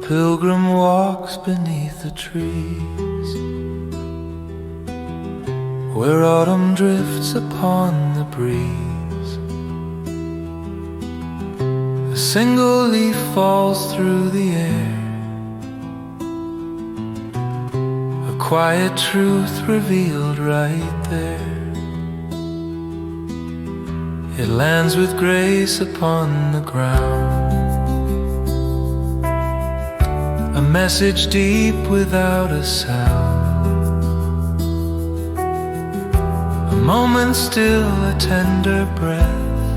pilgrim walks beneath the trees, where autumn drifts upon the breeze. A single leaf falls through the air, a quiet truth revealed right there. It lands with grace upon the ground, a message deep without a sound, a moment still, a tender breath,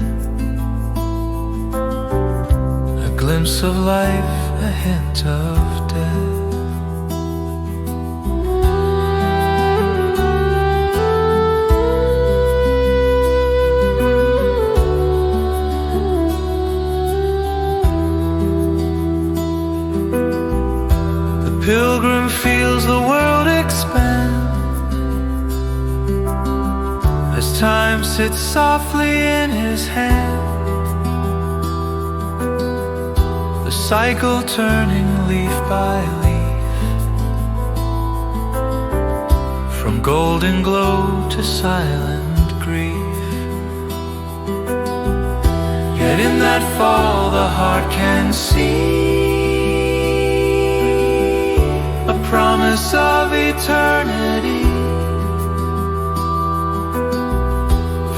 a glimpse of life, a hint of death. Pilgrim feels the world expand as time sits softly in his hand, the cycle turning leaf by leaf, from golden glow to silent grief. Yet in that fall the heart can see a promise of eternity,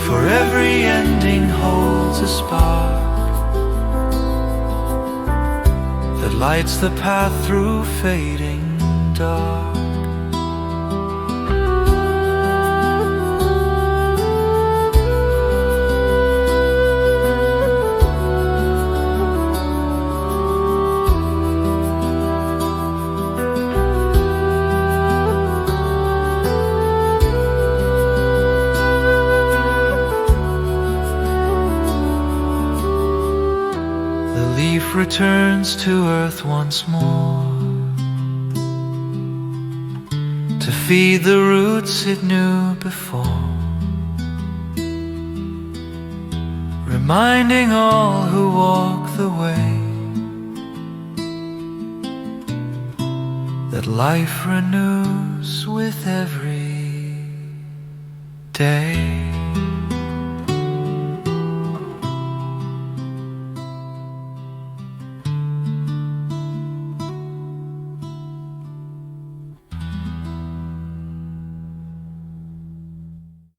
for every ending holds a spark that lights the path through fading dark. Returns to earth once more, to feed the roots it knew before, reminding all who walk the way that life renews with every day.